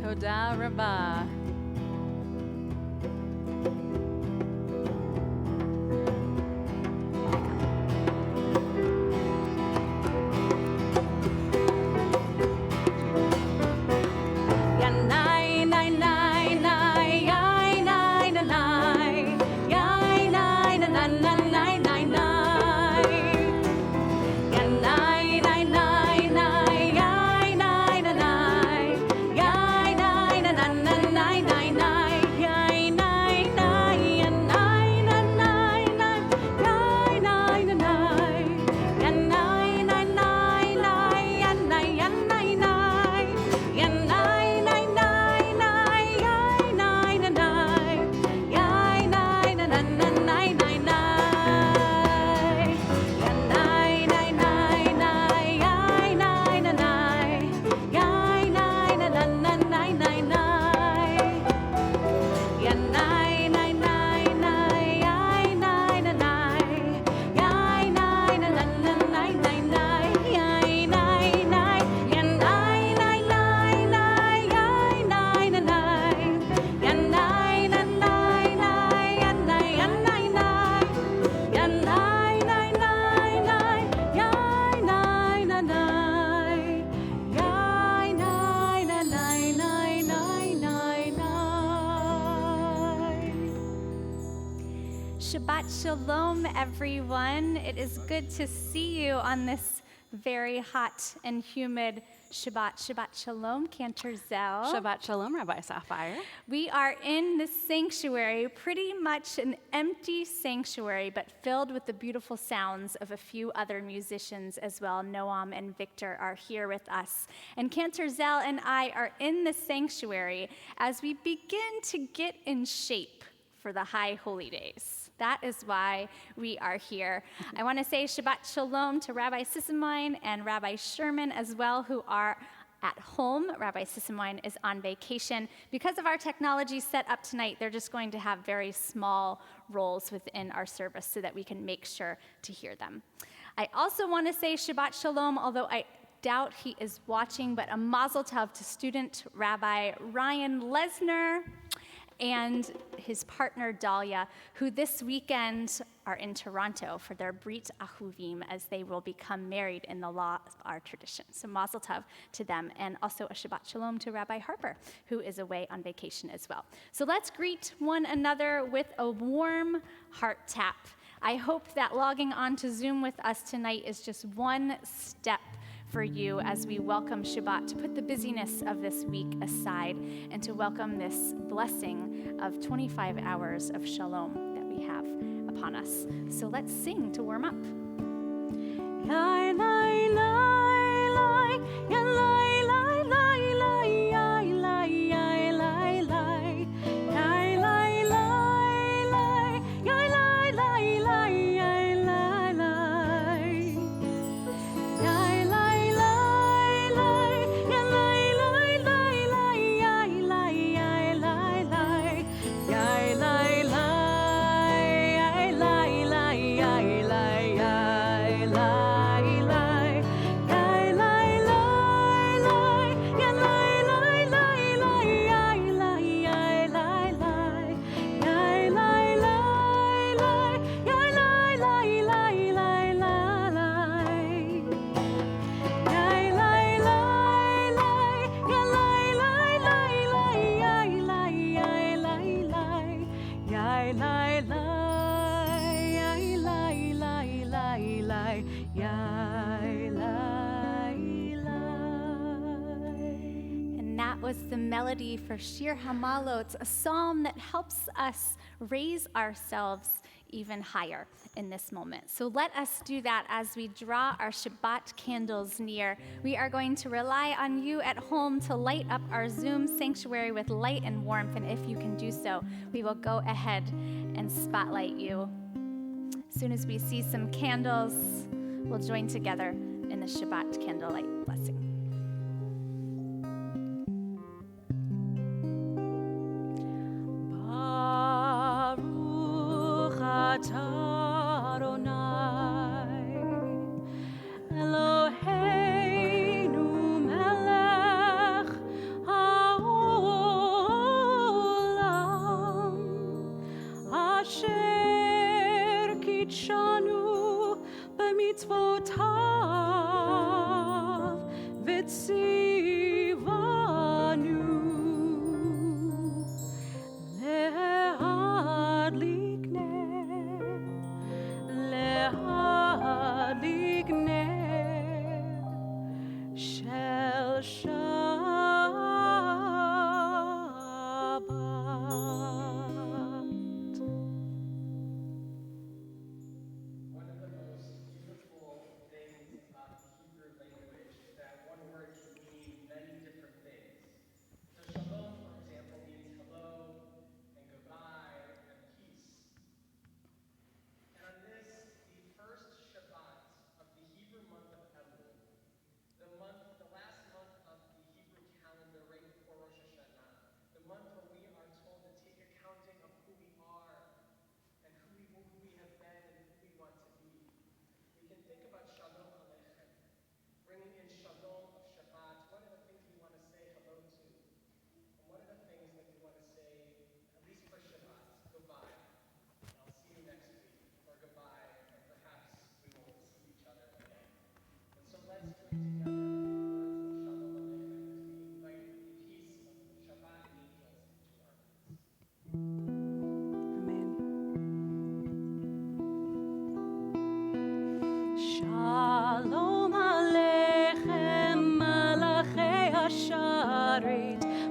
Toda Rabbah. Shabbat Shalom, everyone. It is good to see you on this very hot and humid Shabbat. Shabbat Shalom, Cantor Zell. Shabbat Shalom, Rabbi Sapphire. We are in the sanctuary, pretty much an empty sanctuary, but filled with the beautiful sounds of a few other musicians as well. Noam and Victor are here with us. And Cantor Zell and I are in the sanctuary as we begin to get in shape for the High Holy Days. That is why we are here. I want to say Shabbat Shalom to Rabbi Sisselmine and Rabbi Sherman as well, who are at home. Rabbi Sisselmine is on vacation. Because of our technology set up tonight, they're just going to have very small roles within our service so that we can make sure to hear them. I also want to say Shabbat Shalom, although I doubt he is watching, but a mazel tov to student Rabbi Ryan Lesner and his partner Dahlia, who this weekend are in Toronto for their Brit Ahuvim as they will become married in the law of our tradition. So mazel tov to them, and also a Shabbat Shalom to Rabbi Harper, who is away on vacation as well. So let's greet one another with a warm heart tap. I hope that logging on to Zoom with us tonight is just one step for you as we welcome Shabbat, to put the busyness of this week aside and to welcome this blessing of 25 hours of shalom that we have upon us. So let's sing to warm up. Lai, lai, lai, lai, ya, lai, lai, lai, lai, ya, lai, ya, lai, lai, ya, lai, lai, lai, ya, lai, lai, lai, ya, lai, lai. Was the melody for Shir Hamalot, a psalm that helps us raise ourselves even higher in this moment. So let us do that as we draw our Shabbat candles near. We are going to rely on you at home to light up our Zoom sanctuary with light and warmth, and if you can do so, we will go ahead and spotlight you. As soon as we see some candles, we'll join together in the Shabbat candlelight blessing. Eloheinu melech haolam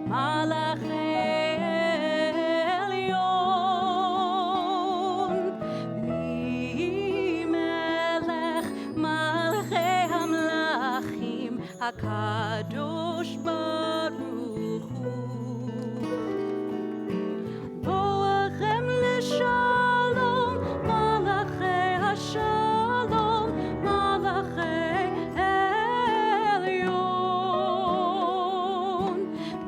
מלאכי עליון, מי מלך מלכי המלכים, הקדוש ברוך הוא. בואכם לשלום, מלאכי השלום, מלאכי עליון.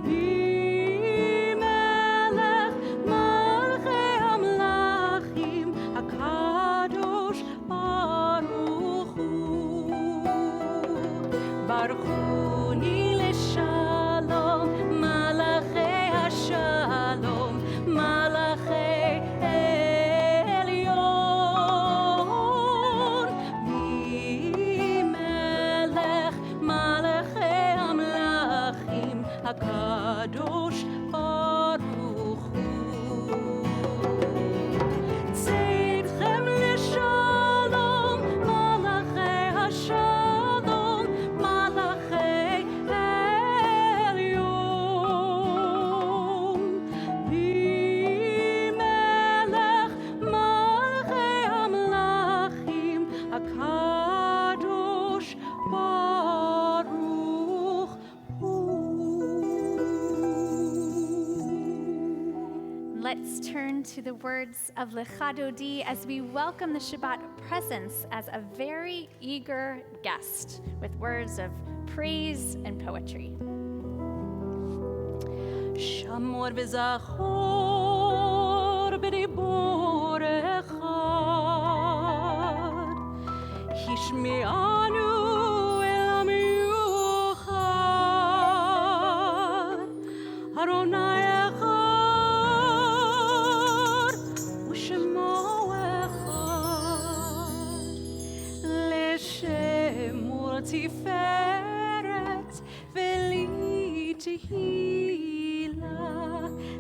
בי מלך מלכי המלכים, הקדוש ברוך הוא. ברכוני לשלום, מלאכי השלום, מלאכי עליון. מי מלך מלכי המלכים, הקדוש ברוך הוא. צאתכם לשלום, מלאכי השלום, מלאכי עליון. מי מלך מלכי המלכים, הקדוש ברוך הוא. Let's turn to the words of Lecha Dodi as we welcome the Shabbat presence as a very eager guest with words of praise and poetry. שמור וזכור בדיבור אחד, השמיענו אל המיוחד. אדוני אחד ושמו אחד, לשם ולתפארת ולתהילה.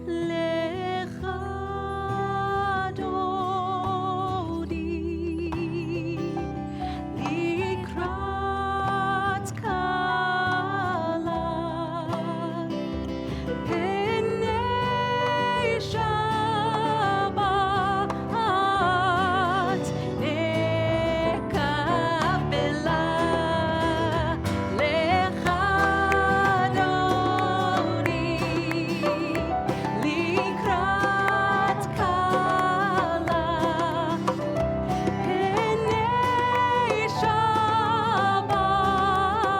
לך דודי, לקראת כלה, פני שבת נקבלה. לך דודי, לקראת כלה, פני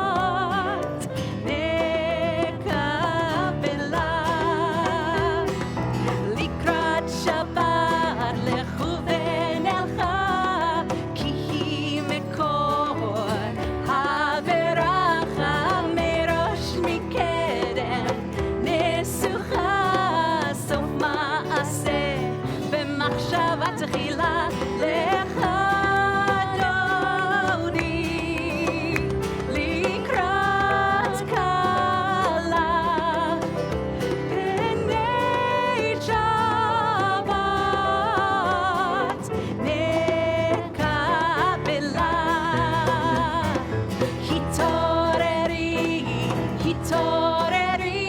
שבת נקבלה. לקראת שבת לכו ונלכה, כי היא מקור הברכה, מראש מקדם נסוכה, סוף מעשה במחשבה תחילה. לך דודי, לקראת כלה, פני שבת נקבלה. התעוררי, התעוררי,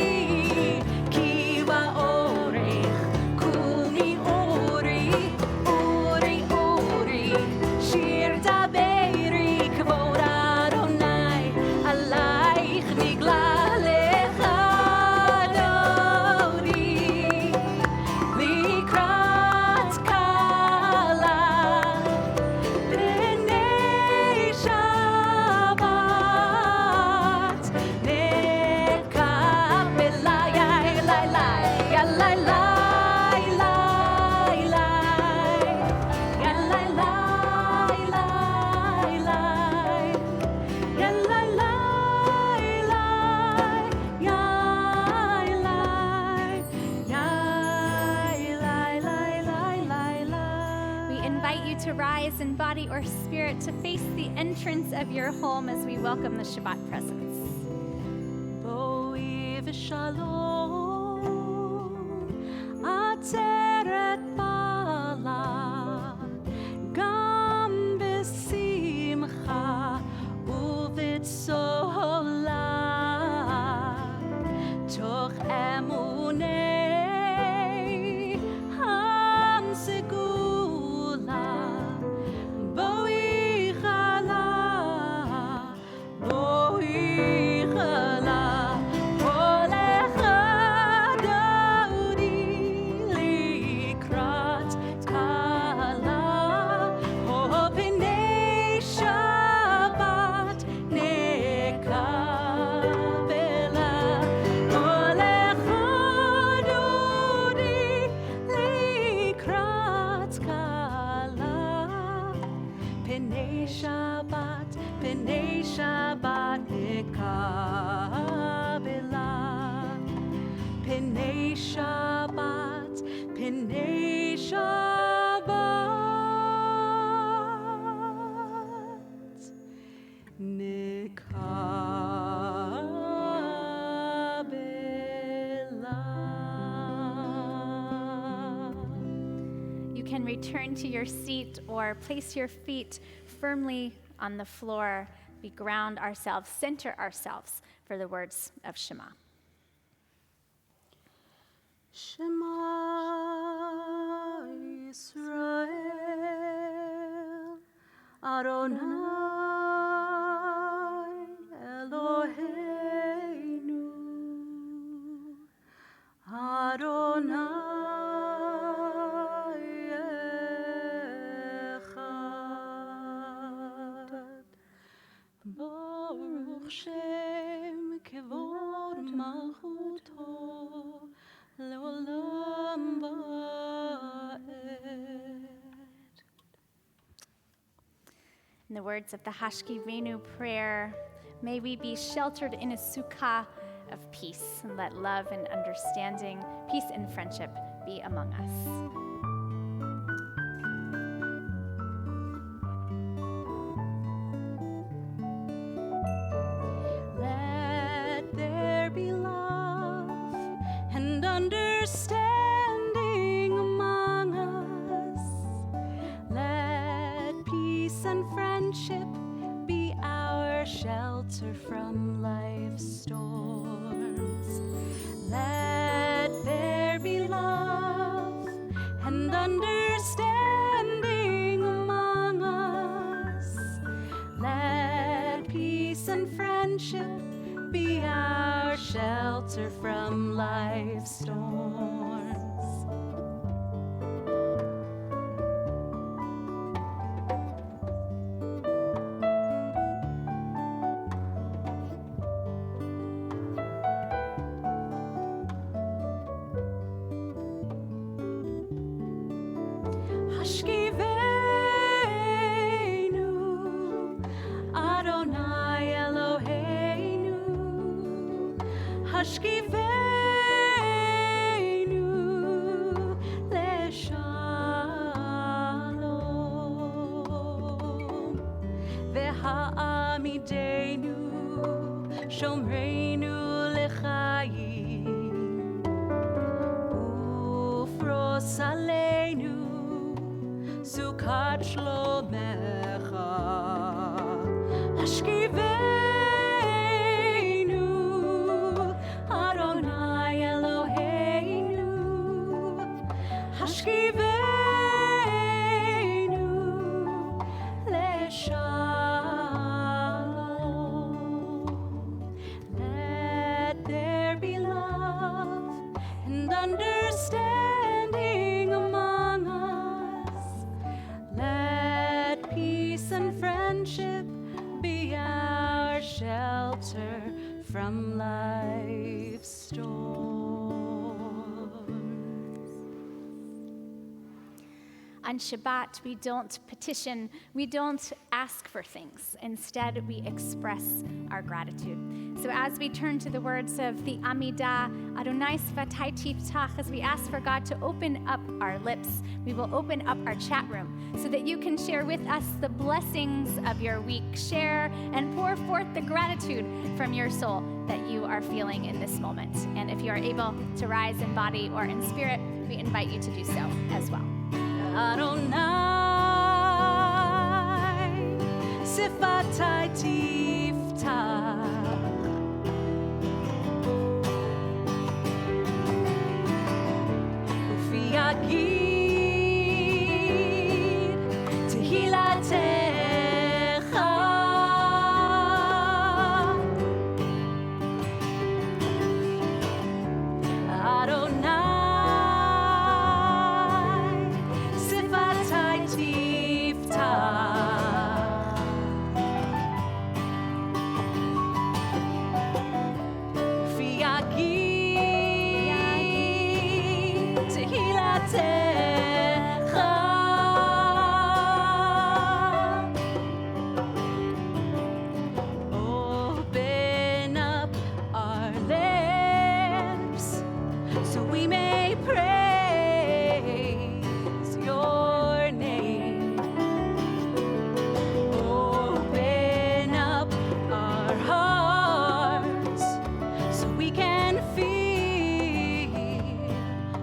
כי באורך קומי אורי, אורי, אורי, שיר דברי, כבוד אדוני עלייך נגלה. לך דודי, לקראת כלה, פני שבת נקבלה. יא לילה, יא לילה, יא לילה, יא לילה, We invite you to rise in body or spirit to face the entrance of your home as we welcome the Shabbat presence. בואי ושלום, עצרת בעלה, גם בשמחה ובצהלה, תוך Emunei Hamsegula Boichala Boichala Olecha Daudi Likrat Kala Opinei Shabbat Nekabela Olecha Daudi Likrat Kala Penei Shabbat Nekabela Penei Shabbat Nekabela. You can return to your seat or place your feet firmly on the floor. We ground ourselves, center ourselves for the words of Shema. Shema Yisrael Adonai Eloheinu Adonai Echad Baruch Shem Kevod Malchuto Leolam Va'ed. In the words of the Hashkivenu prayer, may we be sheltered in a sukkah of peace, and let love and understanding, peace and friendship be among us. Let there be love and understanding among us. Let peace and friendship be our shelter from life's storms. Let there be love and understanding among us. Let peace and friendship be our shelter from life's storms. Hashkivenu Adonai Eloheinu Hashkivenu Leshalom V'ha'amidenu Shomreinu L'chaim Ufros Aleinu Sukkot Shlomecha Hashkivenu Adonai Eloheinu Hashkivenu Leshalom. Let there be love and understanding among us. Let peace and friendship be our shelter from life's storms. On Shabbat, we don't petition, we don't ask for things. Instead, we express our gratitude. So as we turn to the words of the Amidah, Adonai Svatai Tiftach, as we ask for God to open up our lips, we will open up our chat room so that you can share with us the blessings of your week. Share and pour forth the gratitude from your soul that you are feeling in this moment. And if you are able to rise in body or in spirit, we invite you to do so as well. Adonai Sifatai Tiftach יגיד תהילתך אדוני שפתי תפתח פי יגיד תהילתך Open up our lips so we may praise your name. Open up our hearts so we can feel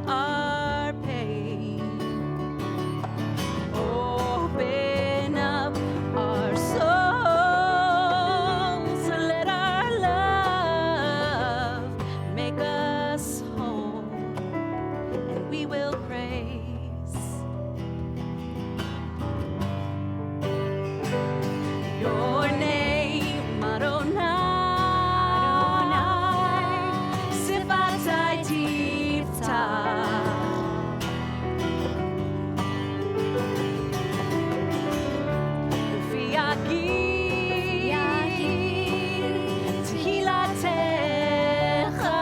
our pain. Open up our souls, let our love make us whole, and we will praise your name, Adonai. Sifatai tiftach. Ufi yagid tehilatecha.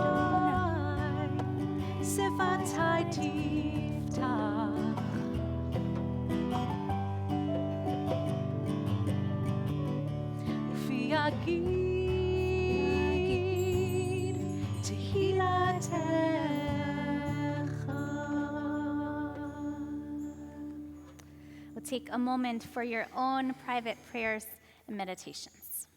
Adonai, sifatai tiftach. Ufi yagid tehilatecha. We'll take a moment for your own private prayers and meditations.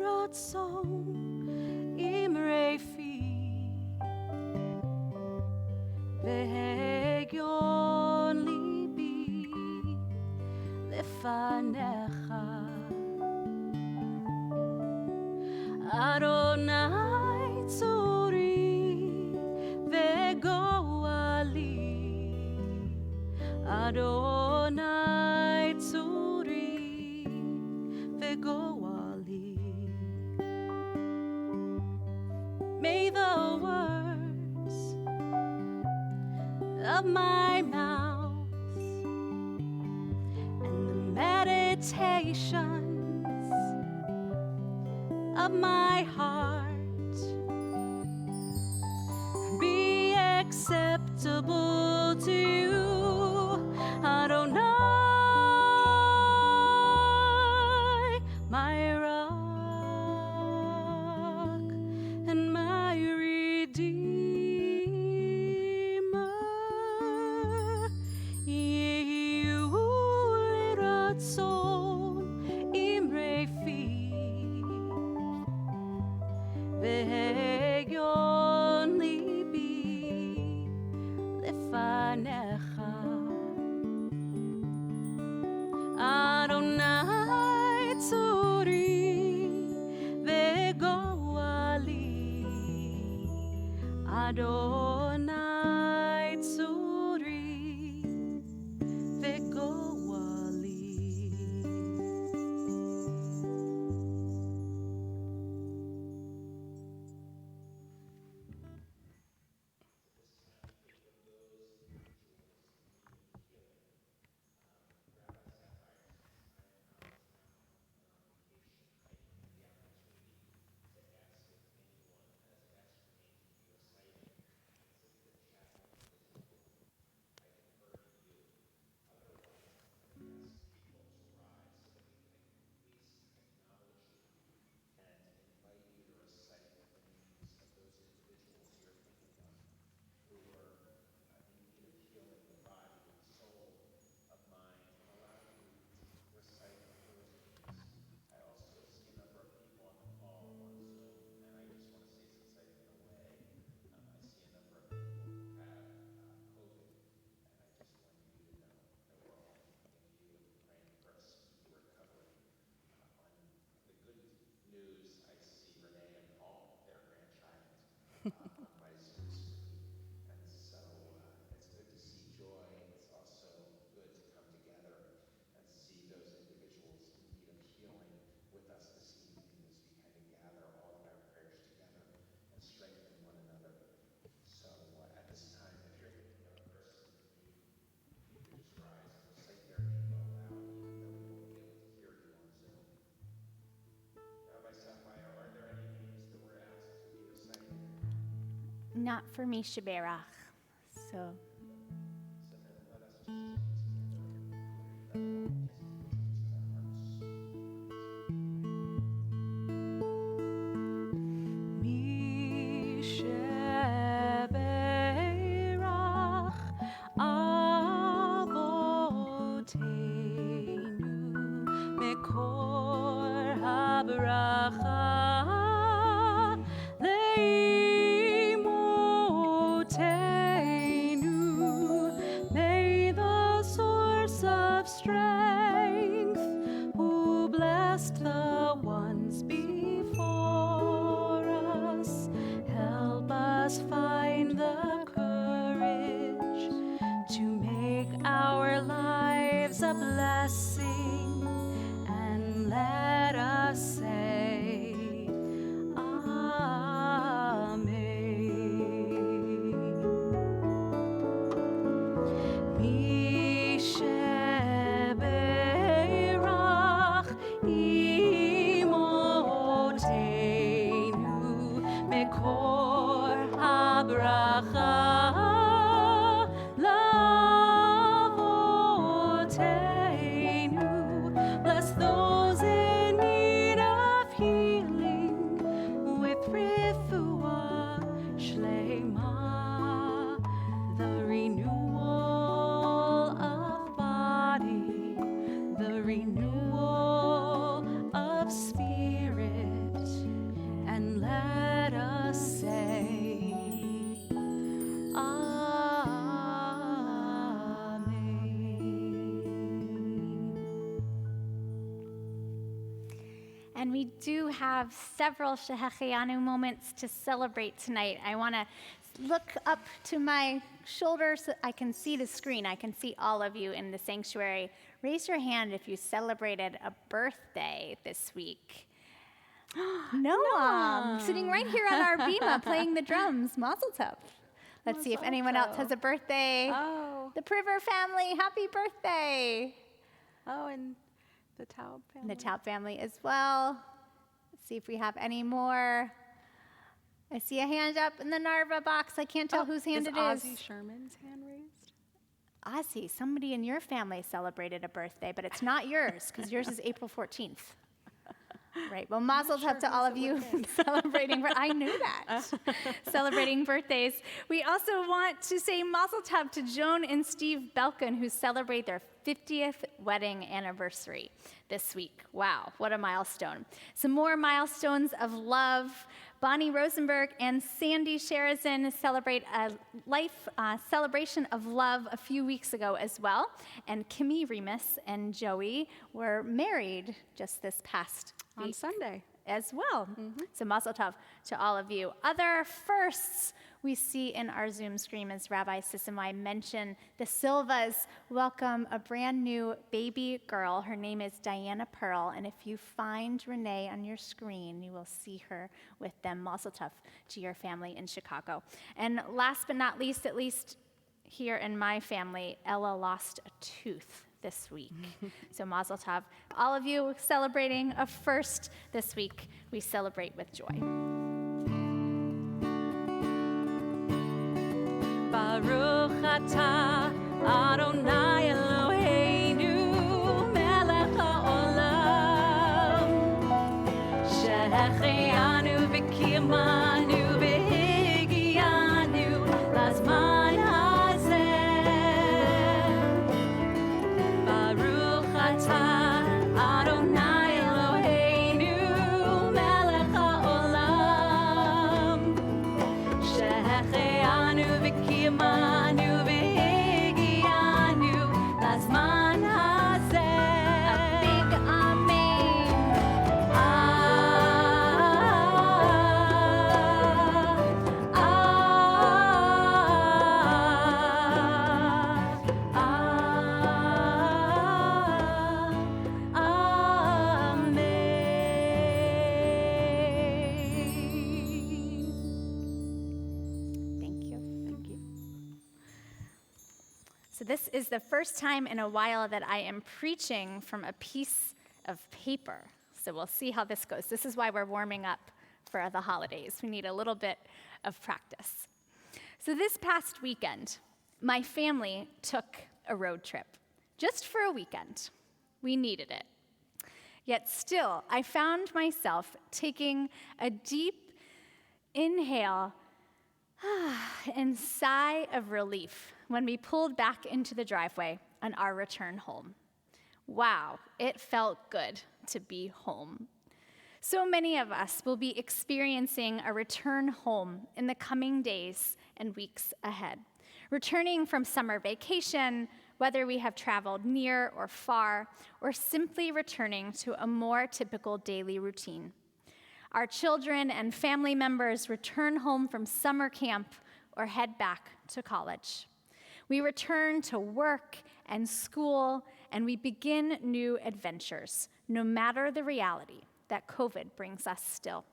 רצון אמרי והגיון ליבי לפניך אדוני צורי וגואלי אדוני צורי וגואלי May the words of my mouth and the meditations of my heart be acceptable to you, Adonai, my rock and my redeemer. Yehu liratzon imrefi והגיון ליבי לפניך. אדוני צורי וגואלי אדוני צורי וגואלי not for me Sheberach. So Mi sheberach avoteinu mekor habracha leimoteinu. May the source of strength, who blessed the ones before us, help us find the courage to make our lives a blessing, and let us say, Amen. Mi sheberach imoteinu mekor habracha lavoteinu. Bless those in need of healing with refuah shlema, the renewal of body, the renewal of spirit, and let us say, Amen. And we do have several Shehechianu moments to celebrate tonight. I want to look up to my shoulders so I can see the screen. I can see all of you in the sanctuary. Raise your hand if you celebrated a birthday this week. Noam, sitting right here on our bima playing the drums. Mazel tov. Let's see if anyone else has a birthday. Oh, The Priver family, happy birthday. and the Taub And the Taub family as well. Let's see if we have any more. I see a hand up in the Narva box. I can't tell whose hand it is. Ozzy Sherman's hand raised? Ozzy, somebody in your family celebrated a birthday, but it's not yours because yours is April 14th. Right. Well, mazel tov to all of you celebrating. I knew that. Celebrating birthdays. We also want to say mazel tov to Joan and Steve Belkin, who celebrate their 50th wedding anniversary this week. Wow, what a milestone. Some more milestones of love. Bonnie Rosenberg and Sandy Sherazin celebrate a life celebration of love a few weeks ago as well. And Kimmy Remus and Joey were married just this past On week Sunday. as well. So mazel tov to all of you. Other firsts we see in our Zoom screen, as Rabbi Sisimai mentioned, the Silvas welcome a brand new baby girl. Her name is Diana Pearl, and if you find Renee on your screen, you will see her with them. Mazel tov to your family in Chicago. And last but not least, at least here in my family, Ella lost a tooth this week. So mazel tov. All of you celebrating a first this week, we celebrate with joy. Baruch atah Adonai Eloheinu melech haolam shehechianu v'kiyamanu v'higianu lazman hazeh. Baruch atah Adonai Eloheinu melech haolam shehechianu v'kiyamanu v'higianu lazman hazeh. A big amen. Thank you. Thank you. So this is the first time in a while that I am preaching from a piece of paper. So we'll see how this goes. This is why we're warming up for the holidays. We need a little bit of practice. So this past weekend, my family took a road trip, just for a weekend. We needed it. Yet still, I found myself taking a deep inhale and sigh of relief when we pulled back into the driveway on our return home. Wow, it felt good to be home. So many of us will be experiencing a return home in the coming days and weeks ahead. Returning from summer vacation, whether we have traveled near or far, or simply returning to a more typical daily routine. Our children and family members return home from summer camp or head back to college. We return to work and school, and we begin new adventures, no matter the reality that COVID brings us still.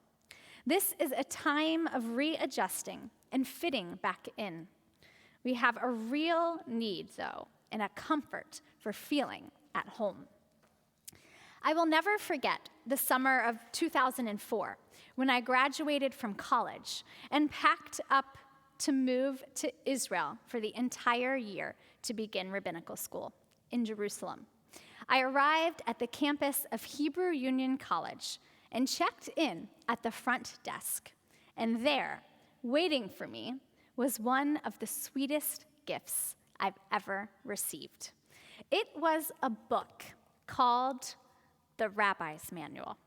This is a time of readjusting and fitting back in. We have a real need, though, and a comfort for feeling at home. I will never forget the summer of 2004 when I graduated from college and packed up to move to Israel for the entire year to begin rabbinical school in Jerusalem. I arrived at the campus of Hebrew Union College and checked in at the front desk. And there, waiting for me, was one of the sweetest gifts I've ever received. It was a book called The Rabbi's Manual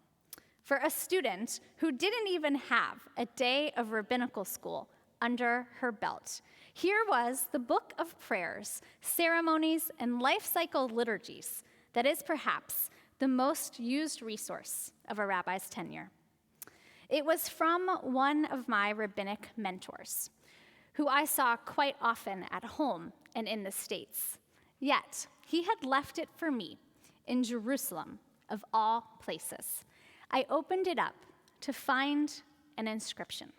for a student who didn't even have a day of rabbinical school under her belt. Here was the book of prayers, ceremonies, and life cycle liturgies that is perhaps the most used resource of a rabbi's tenure. It was from one of my rabbinic mentors, who I saw quite often at home and in the States. Yet, he had left it for me in Jerusalem, of all places. I opened it up to find an inscription.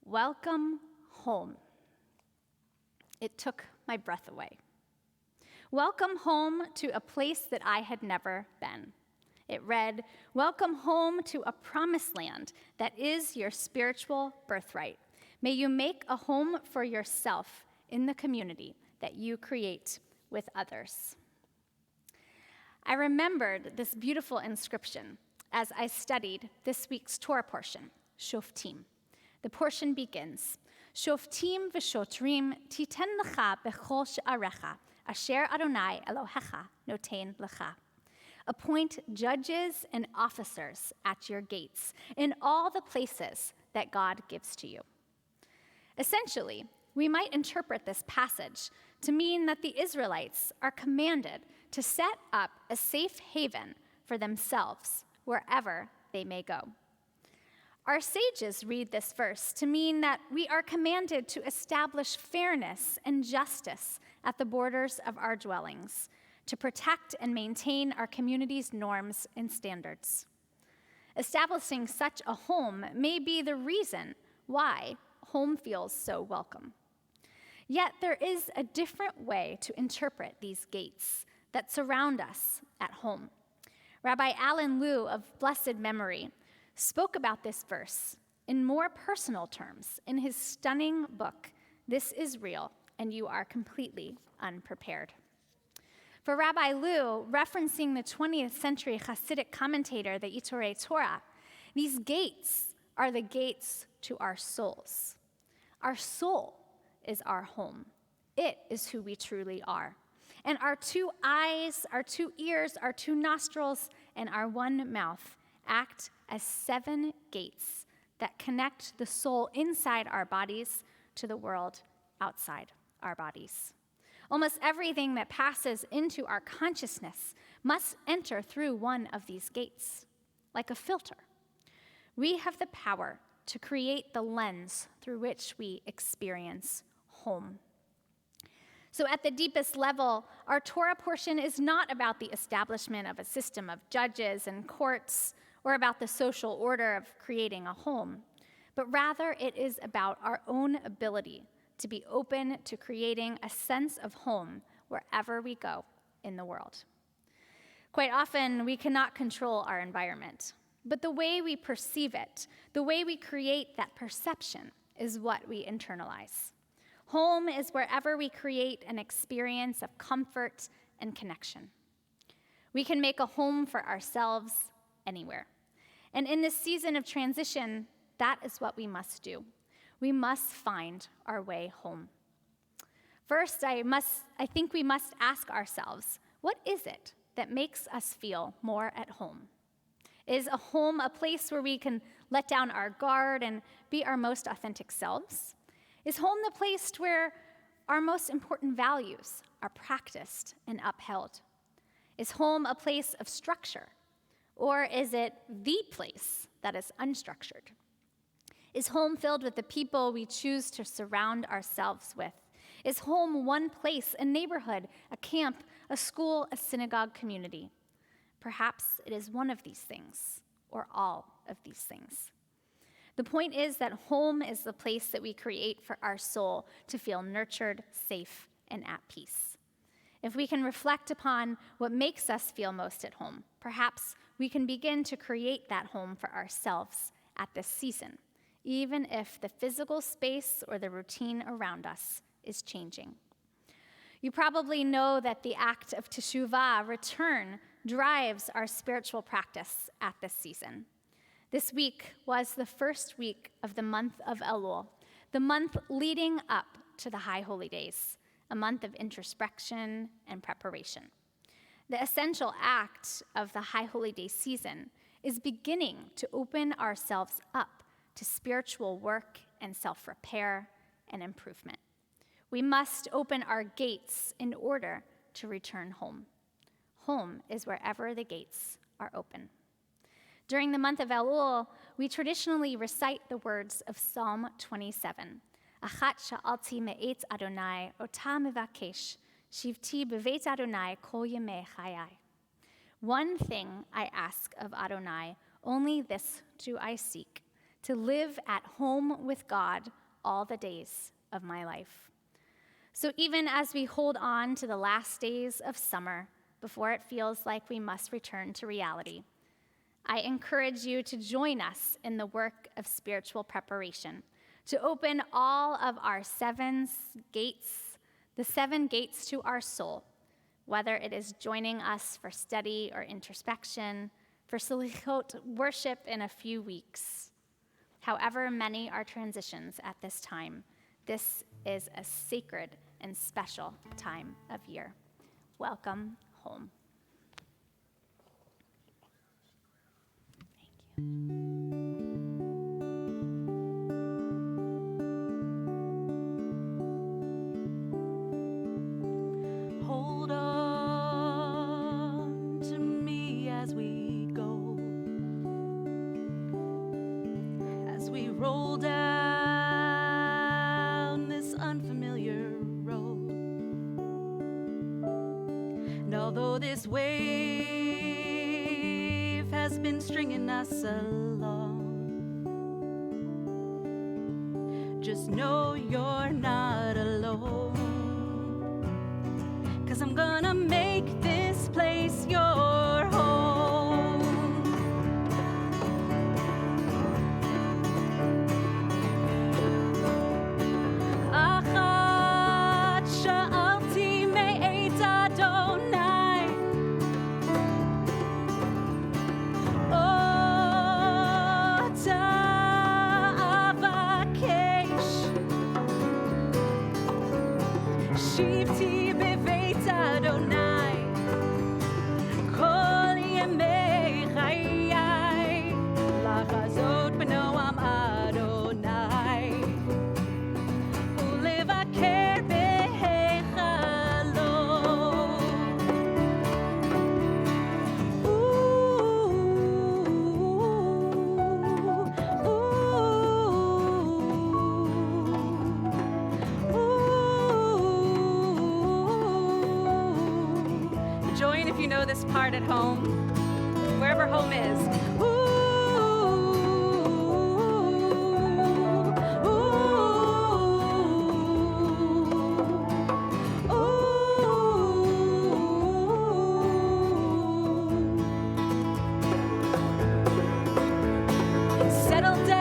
Welcome home. It took my breath away. Welcome home to a place that I had never been. It read, welcome home to a promised land that is your spiritual birthright. May you make a home for yourself in the community that you create with others. I remembered this beautiful inscription as I studied this week's Torah portion, Shoftim. The portion begins, Shoftim v'shotrim titen lecha bechol she'arecha, asher Adonai Elohecha noten lecha. Appoint judges and officers at your gates in all the places that God gives to you. Essentially, we might interpret this passage to mean that the Israelites are commanded to set up a safe haven for themselves wherever they may go. Our sages read this verse to mean that we are commanded to establish fairness and justice at the borders of our dwellings, to protect and maintain our community's norms and standards. Establishing such a home may be the reason why home feels so welcome. Yet there is a different way to interpret these gates that surround us at home. Rabbi Alan Liu of blessed memory spoke about this verse in more personal terms in his stunning book, This Is Real, and You Are Completely Unprepared. For Rabbi Liu, referencing the 20th century Hasidic commentator, the Itorei Torah, these gates are the gates to our souls. Our soul is our home. It is who we truly are. And our two eyes, our two ears, our two nostrils, and our one mouth act as 7 gates that connect the soul inside our bodies to the world outside our bodies. Almost everything that passes into our consciousness must enter through one of these gates, like a filter. We have the power to create the lens through which we experience home. So at the deepest level, our Torah portion is not about the establishment of a system of judges and courts or about the social order of creating a home, but rather it is about our own ability to be open to creating a sense of home wherever we go in the world. Quite often, we cannot control our environment, but the way we perceive it, the way we create that perception, is what we internalize. Home is wherever we create an experience of comfort and connection. We can make a home for ourselves anywhere. And in this season of transition, that is what we must do. We must find our way home. First, I think we must ask ourselves, what is it that makes us feel more at home? Is a home a place where we can let down our guard and be our most authentic selves? Is home the place where our most important values are practiced and upheld? Is home a place of structure, or is it the place that is unstructured? Is home filled with the people we choose to surround ourselves with? Is home one place, a neighborhood, a camp, a school, a synagogue community? Perhaps it is one of these things, or all of these things. The point is that home is the place that we create for our soul to feel nurtured, safe, and at peace. If we can reflect upon what makes us feel most at home, perhaps we can begin to create that home for ourselves at this season, even if the physical space or the routine around us is changing. You probably know that the act of teshuvah, return, drives our spiritual practice at this season. This week was the first week of the month of Elul, the month leading up to the High Holy Days, a month of introspection and preparation. The essential act of the High Holy Day season is beginning to open ourselves up to spiritual work and self-repair and improvement. We must open our gates in order to return home. Home is wherever the gates are open. During the month of Elul, we traditionally recite the words of Psalm 27. Achat sha'alti me'et Adonai, ota mevakesh, shivti b'veit Adonai kol yemei chayai. One thing I ask of Adonai, only this do I seek, to live at home with God all the days of my life. So even as we hold on to the last days of summer before it feels like we must return to reality, I encourage you to join us in the work of spiritual preparation, to open all of our gates, the 7 gates to our soul, whether it is joining us for study or introspection, for Selichot worship in a few weeks. However many our transitions at this time, this is a sacred and special time of year. Welcome home. Thank you. Hold on to me as we go, as we roll down this unfamiliar road. And although this wave has been stringing us along, just know you're not alone. 'Cause I'm gonna make this place your home. Achat sha'alti me'et Adonai, ota avakesh, shivti b'veit Adonai, kol yemei chayai, lachazot b'noam Adonai, ulevaker behechalo. Join if you know this part at home, wherever home is. Settle down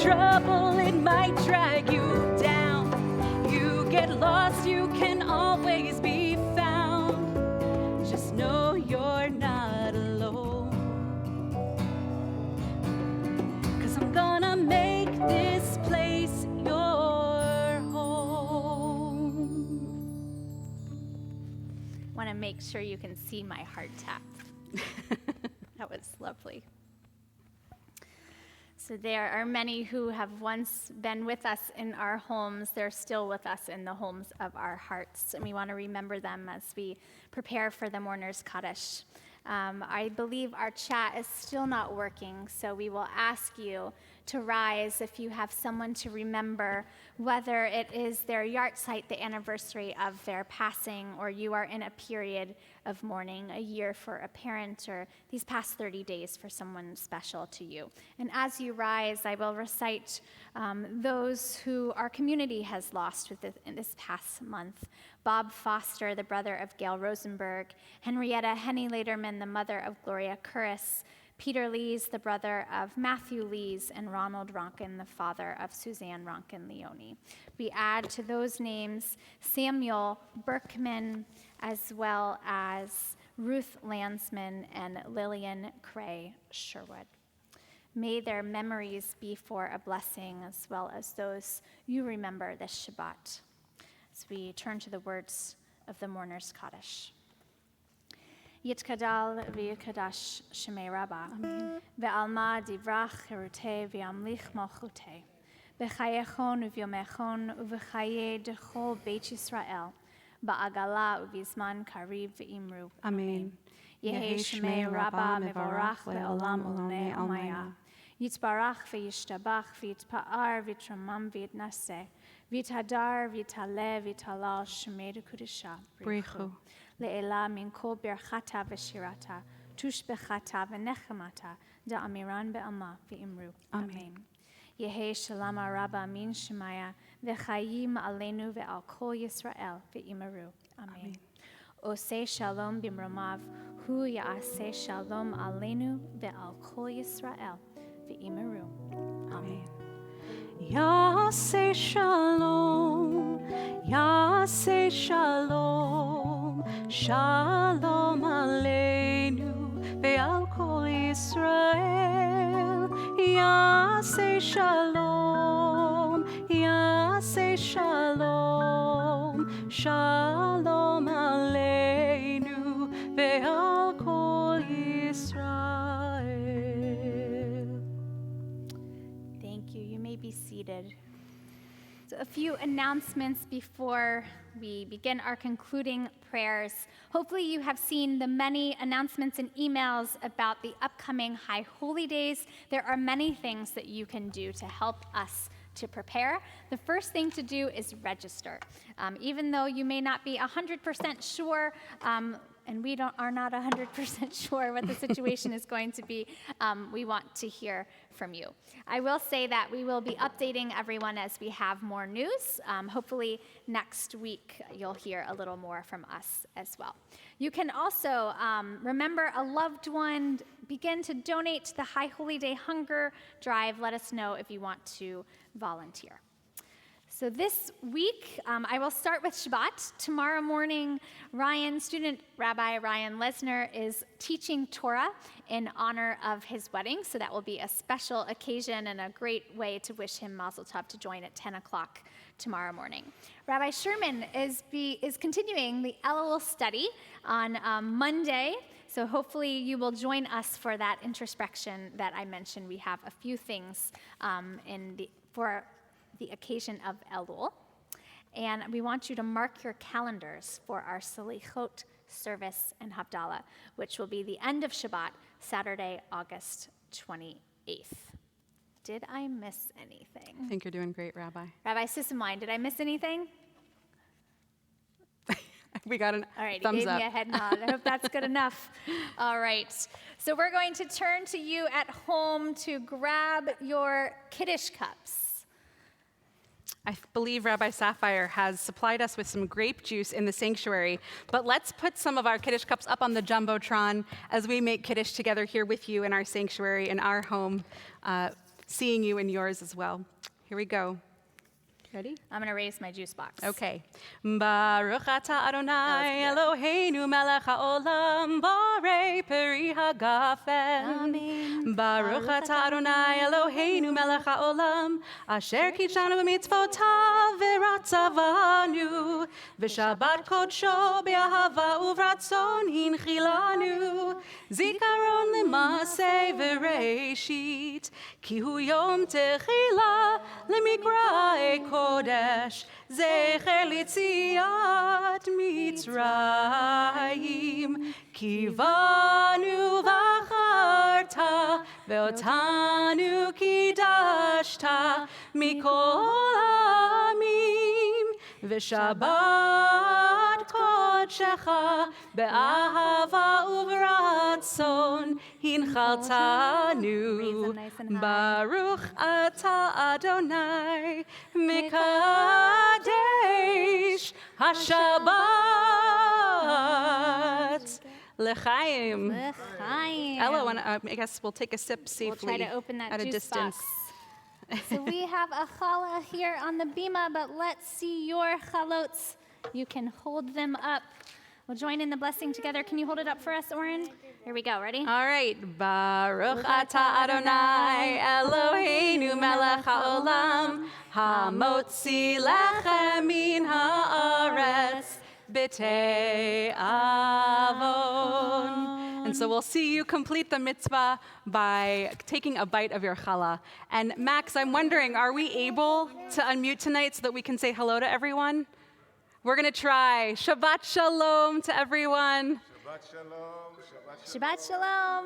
trouble, it might drag you down. You get lost, you can always be found. Just know you're not alone. 'Cause I'm gonna make this place your home. Want to make sure you can see my heart tap. That was lovely. So there are many who have once been with us in our homes. They're still with us in the homes of our hearts, and we want to remember them as we prepare for the Mourner's Kaddish. I believe our chat is still not working, so we will ask you to rise if you have someone to remember, whether it is their yahrzeit, the anniversary of their passing, or you are in a period of mourning, a year for a parent, or these past 30 days for someone special to you. And as you rise, I will recite those who our community has lost in this past month. Bob Foster, the brother of Gail Rosenberg, Henrietta Henny Lederman, the mother of Gloria Curris, Peter Lees, the brother of Matthew Lees, and Ronald Ronkin, the father of Suzanne Ronkin Leone. We add to those names Samuel Berkman, as well as Ruth Landsman and Lillian Cray Sherwood. May their memories be for a blessing, as well as those you remember this Shabbat. As we turn to the words of the Mourner's Kaddish. Yitkadal v'yikadash shemei Rabbah, ve'alma divrach cherutei v'yamlich malchutei, b'chayechon uvyomechon uv'chaye dechol Beit Yisrael, ba'agala uvizman kariv v'imru. Amen. Yehi shemei Rabbah mevorach le'olam ulamei almaya. Yitzbarach v'yishtabach v'yitpa'ar v'yitramam v'yitnaseh, v'yithadar v'yitale v'yitalal shemei dekudisha. Brichu. Le'ela min kol birchata v'shirata, tush bechata v'nechemata, da'amiran be'ama v'imru. Amen. Yehi shalama rabba min shemaya, v'chayim aleinu ve'al kol Yisrael v'imaru. Amen. Oseh shalom bimromav, hu ya'aseh shalom aleinu ve'al kol Yisrael v'imaru. Amen. Yaseh shalom, Yaseh shalom, shalom aleinu ve'al kol Yisrael. Yaseh shalom, Yaseh shalom, shalom aleinu ve'al kol Yisrael. Thank you. You may be seated. So a few announcements before we begin our concluding prayers. Hopefully you have seen the many announcements and emails about the upcoming High Holy Days. There are many things that you can do to help us to prepare. The first thing to do is register. Even though you may not be 100% sure, and we are not 100% sure what the situation is going to be, we want to hear from you. I will say that we will be updating everyone as we have more news. Hopefully next week you'll hear a little more from us as well. You can also remember a loved one, begin to donate to the High Holy Day Hunger Drive. Let us know if you want to volunteer. So this week, I will start with Shabbat. Tomorrow morning, student Rabbi Ryan Lesner is teaching Torah in honor of his wedding. So that will be a special occasion and a great way to wish him Mazel Tov to join at 10 o'clock tomorrow morning. Rabbi Sherman is continuing the Elul study on Monday. So hopefully you will join us for that introspection that I mentioned. We have a few things for the occasion of Elul. And we want you to mark your calendars for our Selichot service and Havdalah, which will be the end of Shabbat, Saturday, August 28th. Did I miss anything? I think you're doing great, Rabbi. Rabbi Sissimline, did I miss anything? We got an All right, thumbs he gave up. me a head nod. I hope that's good enough. All right. So we're going to turn to you at home to grab your Kiddush cups. I believe Rabbi Sapphire has supplied us with some grape juice in the sanctuary, but let's put some of our Kiddush cups up on the Jumbotron as we make Kiddush together here with you in our sanctuary, in our home. seeing you in yours as well. Here we go. Ready? I'm going to raise my juice box. Okay. Baruch atah Adonai Eloheinu melech haolam borei peri hagafen. Amen. Baruch atah Adonai Eloheinu melech haolam asher kitshanu b'mitzvotav v'ratzavanu v'shabbat kodsho b'ahava uvratzon hinchilanu zikaron l'maseh v'reishit ki hu yom techila l'mikra'e kodesh zecher litziat Mitzrayim kivanu v'acharta ve'otanu kidashta mikol ha'amim v'shabbat kodshecha be'ahava uvratzon hinchaltanu nice and high. Baruch atah Adonai Mekadesh HaShabbat L'chaim. L'chaim. Ella, I guess we'll take a sip safely We'll try to open that at a juice distance. box. So we have a challah here on the bima, but let's see your chalots. You can hold them up. We'll join in the blessing together. Can you hold it up for us, Oren? Here we go. Ready? All right. Baruch atah Adonai Eloheinu melech haolam hamotzi lechem min haaretz b'tei avon. And so we'll see you complete the mitzvah by taking a bite of your challah. And Max, I'm wondering, are we able to unmute tonight so that we can say hello to everyone? We're going to try. Shabbat shalom to everyone. Shabbat shalom. Shabbat shalom. Shabbat shalom.